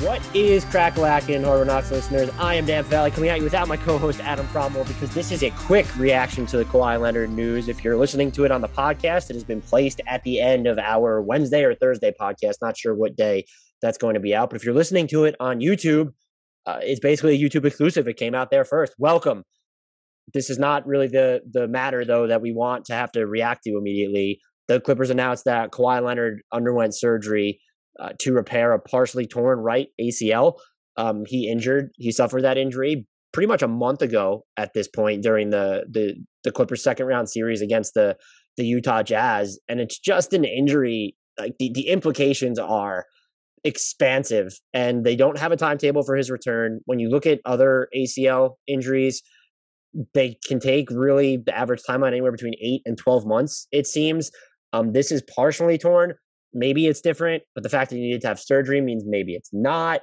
What is crack-a-lackin', Hardwood Knocks listeners? I am Dan Valley, coming at you without my co-host Adam Cromwell, because this is a quick reaction to the Kawhi Leonard news. If you're listening to it on the podcast, it has been placed at the end of our Wednesday or Thursday podcast. Not sure what day that's going to be out, but if you're listening to it on YouTube, it's basically a YouTube exclusive. It came out there first. Welcome. This is not really the matter, though, that we want to have to react to immediately. The Clippers announced that Kawhi Leonard underwent surgery to repair a partially torn right ACL. He suffered that injury pretty much a month ago at this point during the Clippers second round series against the Utah Jazz. And it's just an injury. Like the implications are expansive, and they don't have a timetable for his return. When you look at other ACL injuries, they can take really the average timeline anywhere between 8 and 12 months, it seems. This is partially torn. Maybe it's different, but the fact that you needed to have surgery means maybe it's not.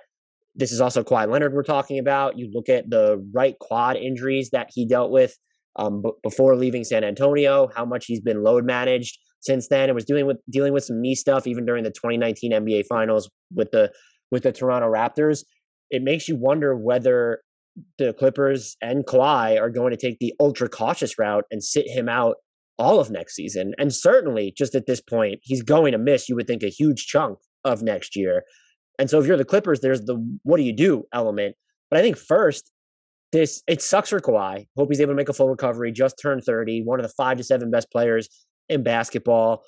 This is also Kawhi Leonard we're talking about. You look at the right quad injuries that he dealt with before leaving San Antonio, how much he's been load managed since then, and was dealing with some knee stuff even during the 2019 NBA Finals with the Toronto Raptors. It makes you wonder whether the Clippers and Kawhi are going to take the ultra cautious route and sit him out all of next season. And certainly, just at this point, he's going to miss, you would think, a huge chunk of next year. And so if you're the Clippers, there's the what do you do element. But I think first, it sucks for Kawhi. Hope he's able to make a full recovery. Just turned 30, one of the 5 to 7 best players in basketball.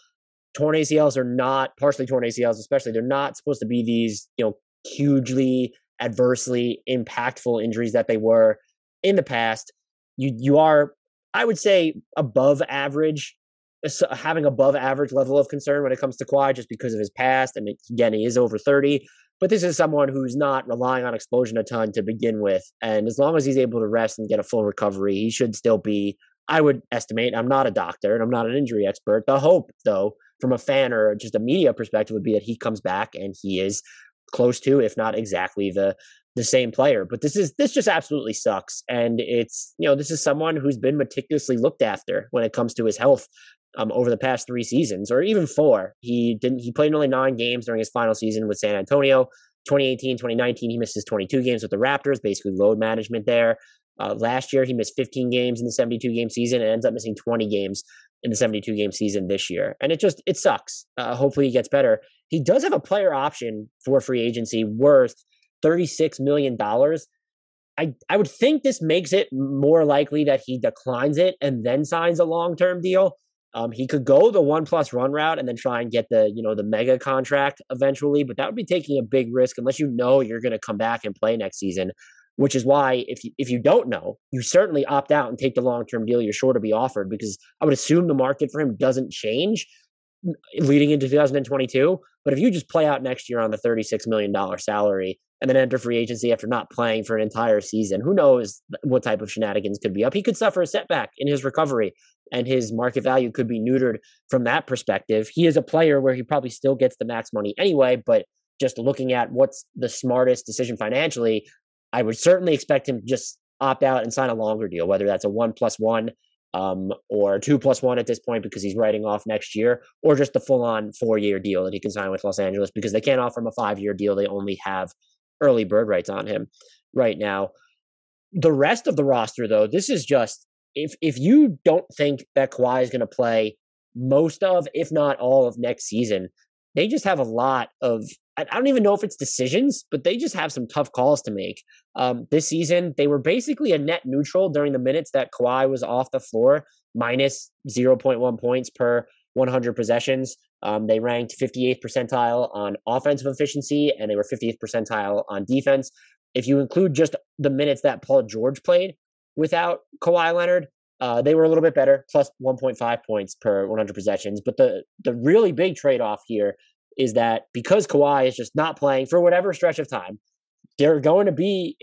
Torn ACLs are not, partially torn ACLs especially, they're not supposed to be these, hugely adversely impactful injuries that they were in the past. You are, I would say, above average, having above average level of concern when it comes to Kawhi just because of his past. And again, he is over 30, but this is someone who's not relying on explosion a ton to begin with. And as long as he's able to rest and get a full recovery, he should still be, I would estimate, I'm not a doctor and I'm not an injury expert. The hope, though, from a fan or just a media perspective would be that he comes back and he is close to, if not exactly the same player. But this just absolutely sucks. And it's, this is someone who's been meticulously looked after when it comes to his health over the past 3 seasons, or even 4. He played in only 9 games during his final season with San Antonio. 2018, 2019, he missed his 22 games with the Raptors, basically load management there. Last year, he missed 15 games in the 72-game season and ends up missing 20 games in the 72-game season this year. And it sucks. Hopefully he gets better. He does have a player option for free agency worth $36 million. I would think this makes it more likely that he declines it and then signs a long-term deal. He could go the 1+ run route and then try and get the mega contract eventually, but that would be taking a big risk unless you're going to come back and play next season. Which is why, if you don't know, you certainly opt out and take the long-term deal you're sure to be offered, because I would assume the market for him doesn't change leading into 2022. But if you just play out next year on the $36 million salary and then enter free agency after not playing for an entire season, who knows what type of shenanigans could be up. He could suffer a setback in his recovery, and his market value could be neutered from that perspective. He is a player where he probably still gets the max money anyway, but just looking at what's the smartest decision financially, I would certainly expect him to just opt out and sign a longer deal, whether that's a 1+1 or 2+1 at this point because he's writing off next year, or just the full-on 4-year deal that he can sign with Los Angeles because they can't offer him a 5-year deal. They only have early bird rights on him right now. The rest of the roster, though, this is just, if you don't think that Kawhi is going to play most of, if not all of next season, they just have a lot of, I don't even know if it's decisions, but they just have some tough calls to make. This season, they were basically a net neutral during the minutes that Kawhi was off the floor, minus 0.1 points per 100 possessions. They ranked 58th percentile on offensive efficiency, and they were 50th percentile on defense. If you include just the minutes that Paul George played without Kawhi Leonard, they were a little bit better, plus 1.5 points per 100 possessions. But the really big trade-off here is that because Kawhi is just not playing for whatever stretch of time, there are going to be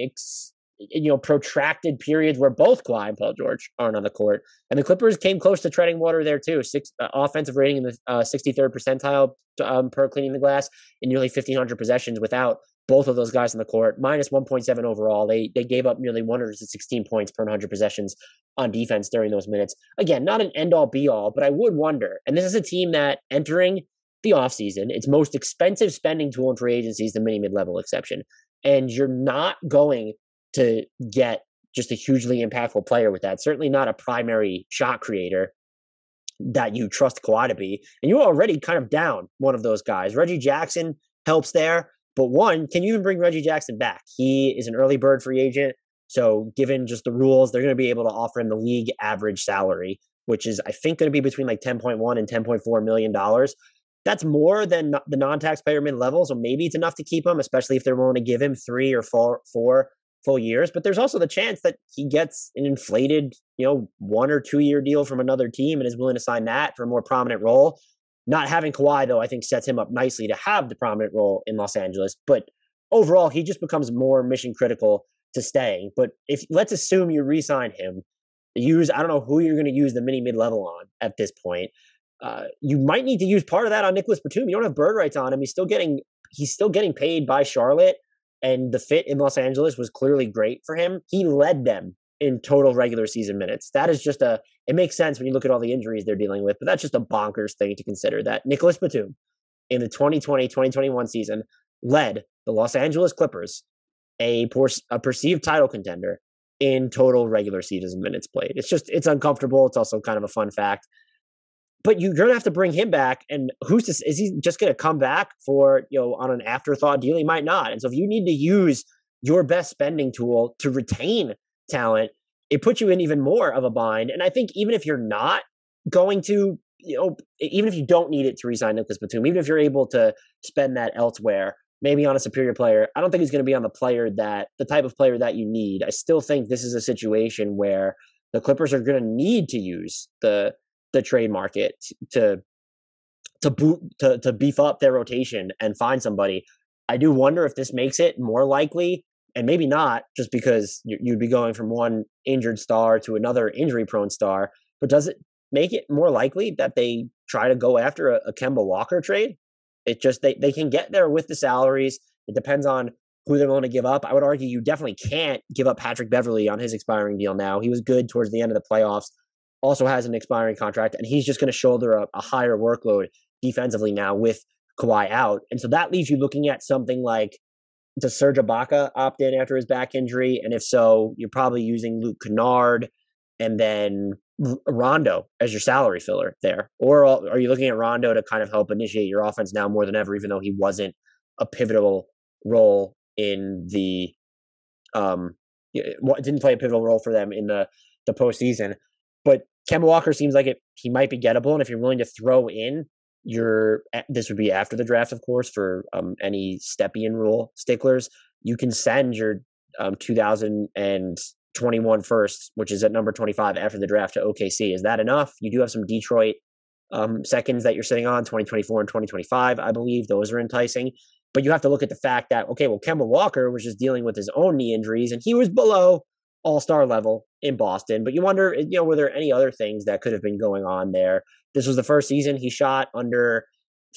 protracted periods where both Kawhi and Paul George aren't on the court. And the Clippers came close to treading water there too. Offensive rating in the 63rd percentile per cleaning the glass in nearly 1,500 possessions without both of those guys on the court, minus 1.7 overall. They gave up nearly 116 points per 100 possessions on defense during those minutes. Again, not an end-all be-all, but I would wonder, and this is a team that entering the offseason. Its most expensive spending tool in free agency is the mini mid-level exception. And you're not going to get just a hugely impactful player with that. Certainly not a primary shot creator that you trust Kawhi to be. And you're already kind of down one of those guys. Reggie Jackson helps there. But one, can you even bring Reggie Jackson back? He is an early bird free agent. So given just the rules, they're going to be able to offer him the league average salary, which is, I think, going to be between like $10.1 and $10.4 million. That's more than the non-taxpayer mid-level. So maybe it's enough to keep him, especially if they're willing to give him 3 or 4 full years. But there's also the chance that he gets an inflated, 1 or 2 year deal from another team and is willing to sign that for a more prominent role. Not having Kawhi, though, I think sets him up nicely to have the prominent role in Los Angeles. But overall, he just becomes more mission critical to staying. But if let's assume you re-sign him, I don't know who you're going to use the mini mid-level on at this point. You might need to use part of that on Nicholas Batum. You don't have bird rights on him. He's still getting paid by Charlotte, and the fit in Los Angeles was clearly great for him. He led them in total regular season minutes. That is just it makes sense when you look at all the injuries they're dealing with, but that's just a bonkers thing to consider that Nicholas Batum in the 2020-2021 season led the Los Angeles Clippers, a perceived title contender, in total regular season minutes played. It's uncomfortable. It's also kind of a fun fact. But you're going to have to bring him back. And is he just going to come back for, on an afterthought deal? He might not. And so if you need to use your best spending tool to retain talent, it puts you in even more of a bind. And I think even if you're not going to, even if you don't need it to resign Nicholas Batum, even if you're able to spend that elsewhere, maybe on a superior player, I don't think he's going to be on the type of player that you need. I still think this is a situation where the Clippers are going to need to use the trade market to beef up their rotation and find somebody. I do wonder if this makes it more likely, and maybe not, just because you'd be going from one injured star to another injury-prone star. But does it make it more likely that they try to go after a Kemba Walker trade? It just they can get there with the salaries. It depends on who they're willing to give up. I would argue you definitely can't give up Patrick Beverley on his expiring deal now. He was good towards the end of the playoffs, also has an expiring contract, and he's just going to shoulder a higher workload defensively now with Kawhi out. And so that leaves you looking at something like, does Serge Ibaka opt in after his back injury? And if so, you're probably using Luke Kennard and then Rondo as your salary filler there. Or are you looking at Rondo to kind of help initiate your offense now more than ever, even though he wasn't a pivotal role in it didn't play a pivotal role for them in the postseason. But Kemba Walker seems like he might be gettable. And if you're willing to throw in this would be after the draft, of course, for any Stepien rule sticklers, you can send your 2021 first, which is at number 25 after the draft, to OKC. Is that enough? You do have some Detroit seconds that you're sitting on, 2024 and 2025, I believe. Those are enticing. But you have to look at the fact that, okay, well, Kemba Walker was just dealing with his own knee injuries, and he was below all-star level in Boston. But you wonder, were there any other things that could have been going on there? This was the first season he shot under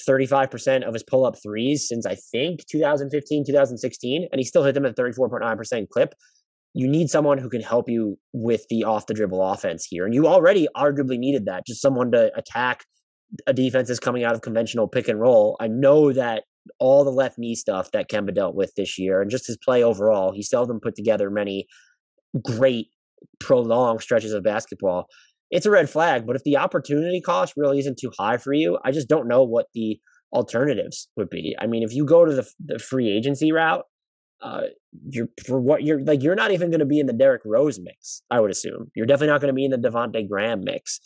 35% of his pull-up threes since, I think, 2015, 2016, and he still hit them at 34.9% clip. You need someone who can help you with the off-the-dribble offense here. And you already arguably needed that, just someone to attack a defense that's coming out of conventional pick and roll. I know that all the left knee stuff that Kemba dealt with this year and just his play overall, he seldom put together many great prolonged stretches of basketball. It's a red flag, but if the opportunity cost really isn't too high for you, I just don't know what the alternatives would be. I mean, if you go to the free agency route, you're not even going to be in the Derrick Rose mix, I would assume. You're definitely not going to be in the Devontae Graham mix.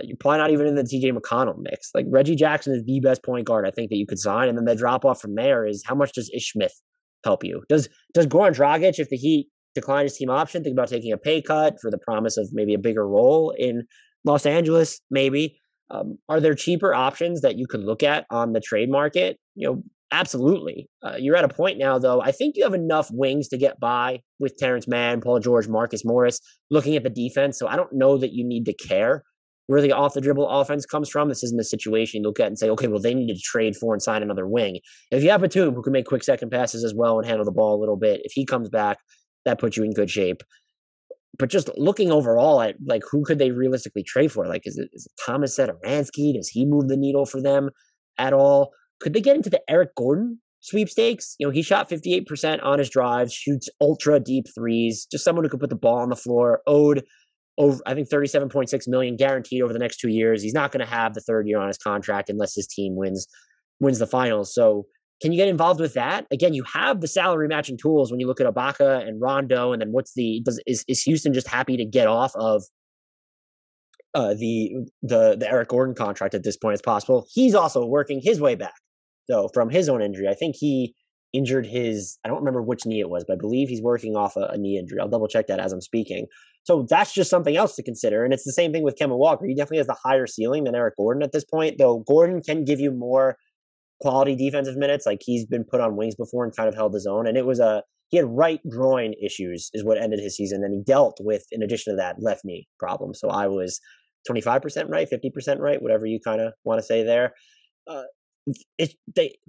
You're probably not even in the TJ McConnell mix. Like, Reggie Jackson is the best point guard I think that you could sign, and then the drop off from there is, how much does Ish Smith help you? Does Goran Dragic, if the Heat decline his team option, think about taking a pay cut for the promise of maybe a bigger role in Los Angeles? Maybe. Are there cheaper options that you could look at on the trade market? Absolutely. You're at a point now, though. I think you have enough wings to get by with Terrence Mann, Paul George, Marcus Morris, looking at the defense. So I don't know that you need to care where the off-the-dribble offense comes from. This isn't a situation you look at and say, okay, well, they need to trade for and sign another wing. If you have Batum, who can make quick second passes as well and handle the ball a little bit, if he comes back, that puts you in good shape. But just looking overall at, like, who could they realistically trade for? Like, is it Thomas Satoransky? Does he move the needle for them at all? Could they get into the Eric Gordon sweepstakes? He shot 58% on his drives, shoots ultra deep threes, just someone who could put the ball on the floor, owed over, I think, $37.6 million guaranteed over the next 2 years. He's not going to have the third year on his contract unless his team wins the finals. So can you get involved with that? Again, you have the salary matching tools when you look at Ibaka and Rondo, and then is Houston just happy to get off of the Eric Gordon contract at this point as possible? He's also working his way back, though, from his own injury. I think he injured I don't remember which knee it was, but I believe he's working off a knee injury. I'll double check that as I'm speaking. So that's just something else to consider. And it's the same thing with Kemba Walker. He definitely has the higher ceiling than Eric Gordon at this point, though Gordon can give you more quality defensive minutes. Like, he's been put on wings before and kind of held his own. And he had right groin issues is what ended his season. And he dealt with, in addition to that, left knee problem. So I was 25% right, 50% right, whatever you kind of want to say there.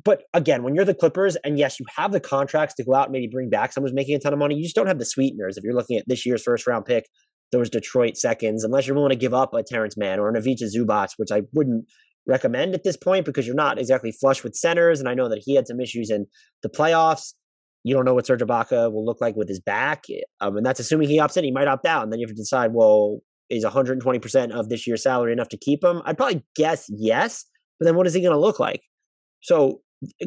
But again, when you're the Clippers, and yes, you have the contracts to go out and maybe bring back someone who's making a ton of money, you just don't have the sweeteners. If you're looking at this year's first round pick, those Detroit seconds, unless you're willing to give up a Terrence Mann or an Ivica Zubac, which I wouldn't recommend at this point because you're not exactly flush with centers. And I know that he had some issues in the playoffs. You don't know what Serge Ibaka will look like with his back. And that's assuming he opts in. He might opt out. And then you have to decide, well, is 120% of this year's salary enough to keep him? I'd probably guess yes. But then what is he going to look like? So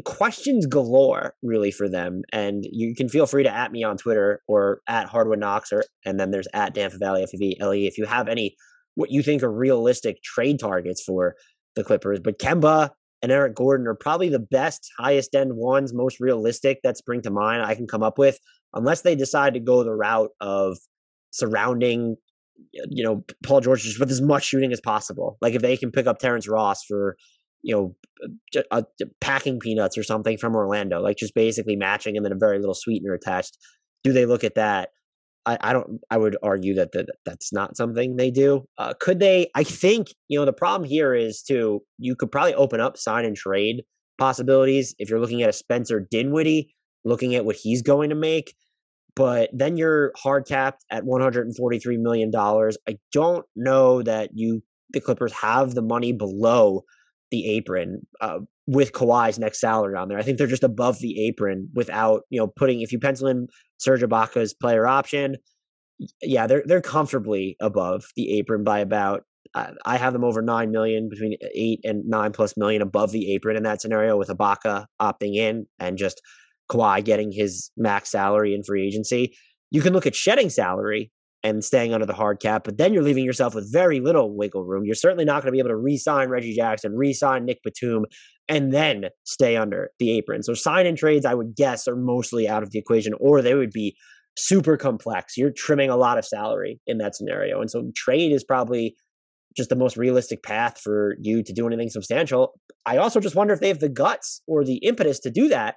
questions galore, really, for them. And you can feel free to at me on Twitter or at Hardwood Knocks, and then there's at Dan Favale, FVLE, if you have any what you think are realistic trade targets for the Clippers. But Kemba and Eric Gordon are probably the best, highest end ones, most realistic that spring to mind I can come up with, unless they decide to go the route of surrounding, Paul George just with as much shooting as possible. Like, if they can pick up Terrence Ross for, packing peanuts or something from Orlando, like just basically matching and then a very little sweetener attached. Do they look at that? I would argue that that's not something they do. Could they? I think, the problem here is you could probably open up sign and trade possibilities if you're looking at a Spencer Dinwiddie, looking at what he's going to make. But then you're hard capped at $143 million. I don't know that the Clippers have the money below the apron with Kawhi's next salary on there. I think they're just above the apron without, if you pencil in Serge Ibaka's player option, yeah, they're comfortably above the apron by about, I have them over 9 million, between 8 and 9+ million above the apron in that scenario, with Ibaka opting in and just Kawhi getting his max salary in free agency. You can look at shedding salary and staying under the hard cap, but then you're leaving yourself with very little wiggle room. You're certainly not going to be able to re-sign Reggie Jackson, re-sign Nick Batum, and then stay under the apron. So sign and trades, I would guess, are mostly out of the equation, or they would be super complex. You're trimming a lot of salary in that scenario. And so trade is probably just the most realistic path for you to do anything substantial. I also just wonder if they have the guts or the impetus to do that.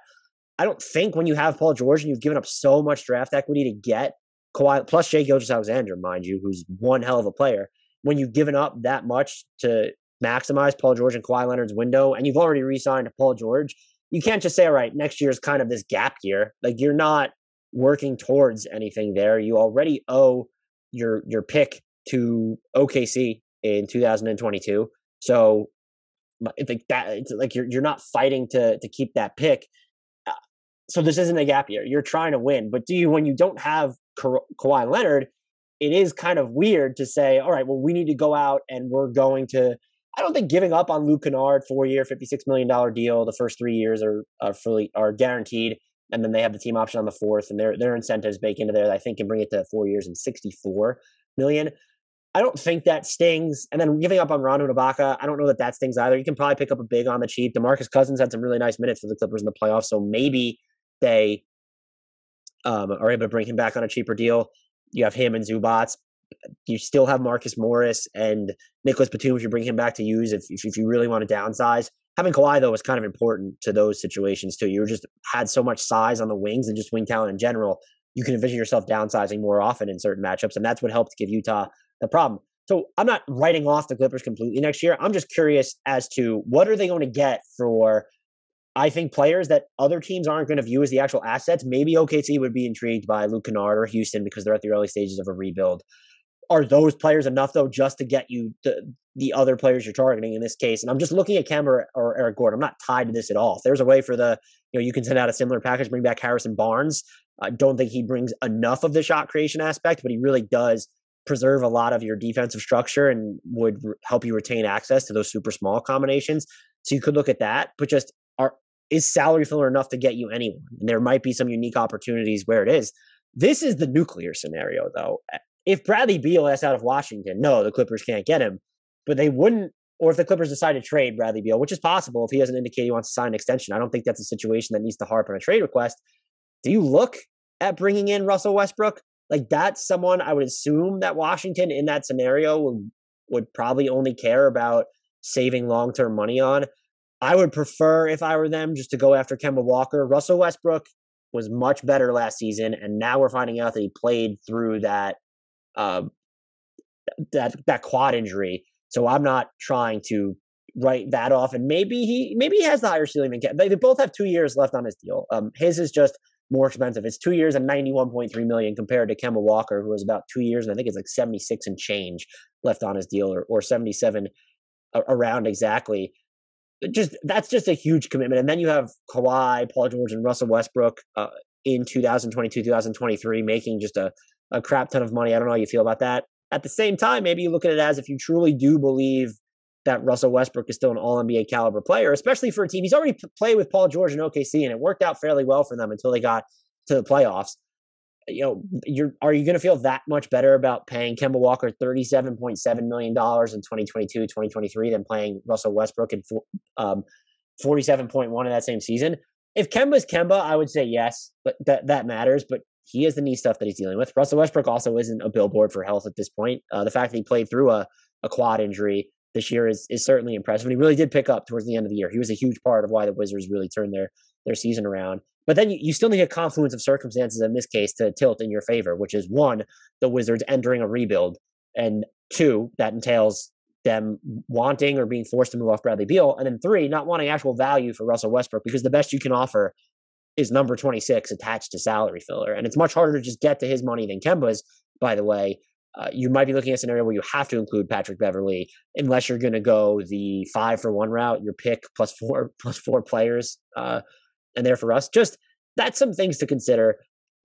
I don't think when you have Paul George and you've given up so much draft equity to get Kawhi, plus Shai Gilgeous-Alexander, mind you, who's one hell of a player, when you've given up that much to maximize Paul George and Kawhi Leonard's window, and you've already re-signed Paul George, you can't just say, all right, next year is kind of this gap year. Like, you're not working towards anything there. You already owe your pick to OKC in 2022. So it's like you're not fighting to keep that pick. So this isn't a gap year. You're trying to win. But when you don't have Kawhi Leonard, it is kind of weird to say, all right, well, we need to go out and we're going to, I don't think giving up on Luke Kennard, 4-year, $56 million deal, the first 3 years are guaranteed. And then they have the team option on the fourth, and their incentives bake into there, I think, can bring it to 4 years and $64 million. I don't think that stings. And then giving up on Rondo and Ibaka, I don't know that stings either. You can probably pick up a big on the cheap. DeMarcus Cousins had some really nice minutes for the Clippers in the playoffs, so maybe they are able to bring him back on a cheaper deal. You have him and Zubac. You still have Marcus Morris and Nicholas Batum if you bring him back to use if you really want to downsize. Having Kawhi, though, was kind of important to those situations, too. You just had so much size on the wings and just wing talent in general. You can envision yourself downsizing more often in certain matchups, and that's what helped give Utah the problem. So I'm not writing off the Clippers completely next year. I'm just curious as to what are they going to get for, I think, players that other teams aren't going to view as the actual assets. Maybe OKC would be intrigued by Luke Kennard or Houston because they're at the early stages of a rebuild. Are those players enough though just to get you the other players you're targeting in this case? And I'm just looking at Kemba or Eric Gordon. I'm not tied to this at all. If there's a way for you can send out a similar package, bring back Harrison Barnes. I don't think he brings enough of the shot creation aspect, but he really does preserve a lot of your defensive structure and would help you retain access to those super small combinations. So you could look at that, but just is salary filler enough to get you anyone? And there might be some unique opportunities where it is. This is the nuclear scenario, though. If Bradley Beal is out of Washington, no, the Clippers can't get him, but they wouldn't. Or if the Clippers decide to trade Bradley Beal, which is possible if he doesn't indicate he wants to sign an extension, I don't think that's a situation that needs to harp on a trade request. Do you look at bringing in Russell Westbrook? Like, that's someone I would assume that Washington in that scenario would probably only care about saving long-term money on. I would prefer, if I were them, just to go after Kemba Walker. Russell Westbrook was much better last season, and now we're finding out that he played through that quad injury. So I'm not trying to write that off. And maybe he has the higher ceiling than Kemba. They both have 2 years left on his deal. His is just more expensive. It's 2 years and $91.3 million compared to Kemba Walker, who has about 2 years and I think it's like 76 and change left on his deal, or 77 around exactly. That's just a huge commitment. And then you have Kawhi, Paul George, and Russell Westbrook in 2022, 2023, making just a crap ton of money. I don't know how you feel about that. At the same time, maybe you look at it as if you truly do believe that Russell Westbrook is still an all-NBA caliber player, especially for a team. He's already played with Paul George and OKC, and it worked out fairly well for them until they got to the playoffs. Are you going to feel that much better about paying Kemba Walker $37.7 million in 2022, 2023 than paying Russell Westbrook in 47.1 in that same season? If Kemba's Kemba, I would say yes, but that matters. But he has the knee stuff that he's dealing with. Russell Westbrook also isn't a billboard for health at this point. The fact that he played through a quad injury this year is certainly impressive. And he really did pick up towards the end of the year. He was a huge part of why the Wizards really turned their season around. But then you still need a confluence of circumstances in this case to tilt in your favor, which is one, the Wizards entering a rebuild, and two, that entails them wanting or being forced to move off Bradley Beal, and then three, not wanting actual value for Russell Westbrook because the best you can offer is number 26 attached to salary filler. And it's much harder to just get to his money than Kemba's, by the way. You might be looking at a scenario where you have to include Patrick Beverley unless you're going to go the 5-for-1 route, your pick plus four players. And there for us, just that's some things to consider.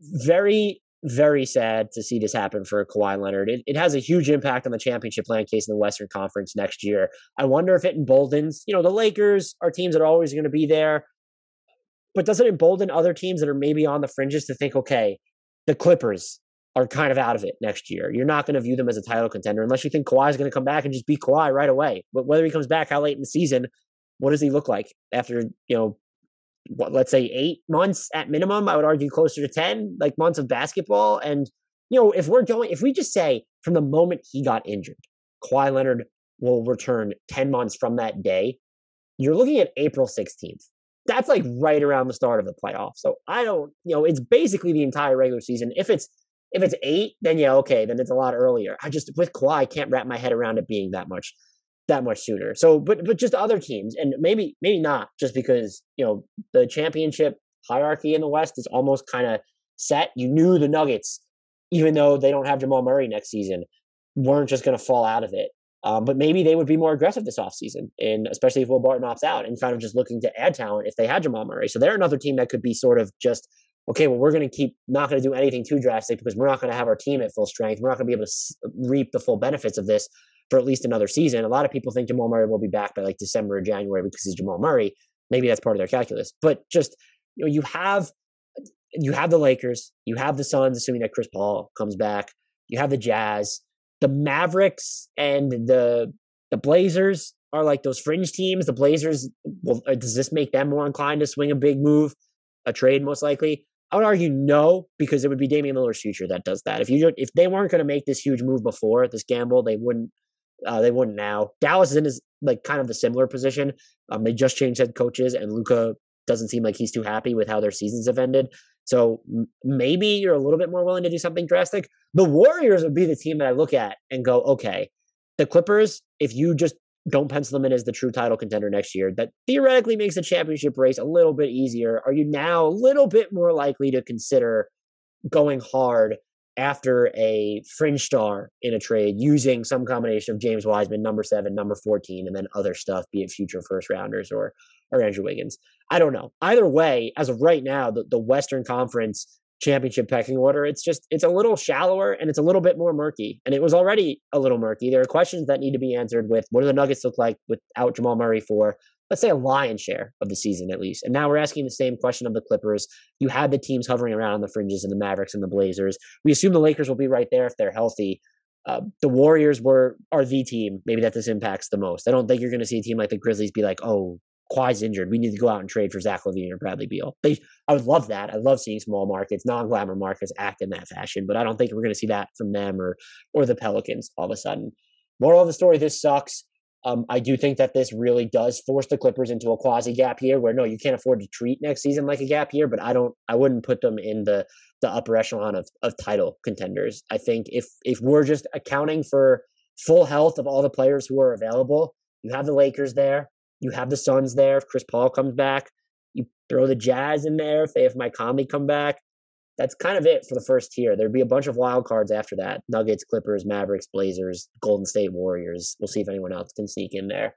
Very, very sad to see this happen for Kawhi Leonard. It has a huge impact on the championship land case in the Western Conference next year. I wonder if it emboldens, the Lakers are teams that are always going to be there, but does it embolden other teams that are maybe on the fringes to think, okay, the Clippers are kind of out of it next year. You're not going to view them as a title contender unless you think Kawhi is going to come back and just beat Kawhi right away. But whether he comes back, how late in the season, what does he look like after, let's say 8 months at minimum? I would argue closer to 10 months of basketball. And, if we just say from the moment he got injured, Kawhi Leonard will return 10 months from that day, you're looking at April 16th. That's right around the start of the playoffs. So I don't, it's basically the entire regular season. If it's 8, then yeah, okay, then it's a lot earlier. With Kawhi, I can't wrap my head around it being that much sooner. So, but just other teams, and maybe not, just because the championship hierarchy in the West is almost kind of set. You knew the Nuggets, even though they don't have Jamal Murray next season, weren't just going to fall out of it. But maybe they would be more aggressive this offseason, and especially if Will Barton opts out, and kind of just looking to add talent if they had Jamal Murray. So they're another team that could be sort of just, okay, well, we're going to not going to do anything too drastic because we're not going to have our team at full strength. We're not going to be able to reap the full benefits of this for at least another season. A lot of people think Jamal Murray will be back by December or January because he's Jamal Murray. Maybe that's part of their calculus. But just, you have the Lakers, you have the Suns, assuming that Chris Paul comes back, you have the Jazz, the Mavericks, and the Blazers are those fringe teams. The Blazers, does this make them more inclined to swing a big move, a trade most likely? I would argue no, because it would be Damian Lillard's future that does that. If they weren't going to make this huge move before this gamble, they wouldn't now. Dallas is in kind of the similar position. They just changed head coaches, and Luka doesn't seem like he's too happy with how their seasons have ended. So maybe you're a little bit more willing to do something drastic. The Warriors would be the team that I look at and go, okay, the Clippers, if you just don't pencil them in as the true title contender next year, that theoretically makes the championship race a little bit easier. Are you now a little bit more likely to consider going hard after a fringe star in a trade using some combination of James Wiseman, number 7, number 14, and then other stuff, be it future first rounders or Andrew Wiggins. I don't know. Either way, as of right now, the Western Conference championship pecking order, it's a little shallower and it's a little bit more murky. And it was already a little murky. There are questions that need to be answered with what do the Nuggets look like without Jamal Murray for, let's say, a lion's share of the season at least. And now we're asking the same question of the Clippers. You had the teams hovering around on the fringes and the Mavericks and the Blazers. We assume the Lakers will be right there if they're healthy. The Warriors are the team maybe that this impacts the most. I don't think you're going to see a team like the Grizzlies be like, oh, Kawhi's injured, we need to go out and trade for Zach LaVine or Bradley Beal. I would love that. I love seeing small markets, non-glamour markets act in that fashion, but I don't think we're going to see that from them or the Pelicans all of a sudden. Moral of the story, this sucks. I do think that this really does force the Clippers into a quasi gap year where no, you can't afford to treat next season like a gap year, but I wouldn't put them in the upper echelon of title contenders. I think if we're just accounting for full health of all the players who are available, you have the Lakers there, you have the Suns there if Chris Paul comes back, you throw the Jazz in there if they have Mike Conley come back. That's kind of it for the first tier. There'd be a bunch of wild cards after that. Nuggets, Clippers, Mavericks, Blazers, Golden State Warriors. We'll see if anyone else can sneak in there.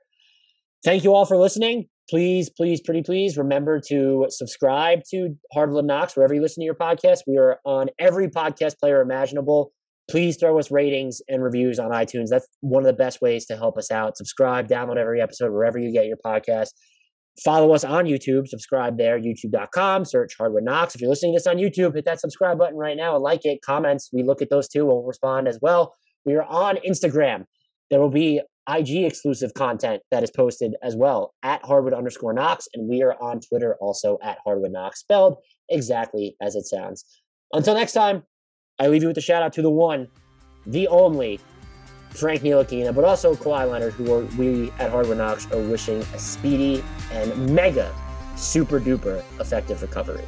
Thank you all for listening. Please, please, pretty please remember to subscribe to Hardwood Knocks wherever you listen to your podcast. We are on every podcast player imaginable. Please throw us ratings and reviews on iTunes. That's one of the best ways to help us out. Subscribe, download every episode wherever you get your podcast. Follow us on YouTube. Subscribe there, youtube.com. Search Hardwood Knocks. If you're listening to this on YouTube, hit that subscribe button right now and like it. Comments, we look at those too. We'll respond as well. We are on Instagram. There will be IG exclusive content that is posted as well at Hardwood_Knocks. And we are on Twitter also at Hardwood Knocks, spelled exactly as it sounds. Until next time, I leave you with a shout out to the one, the only Frank Ntilikina, but also Kawhi Leonard, who we at Hardwood Knocks are wishing a speedy and mega super duper effective recovery.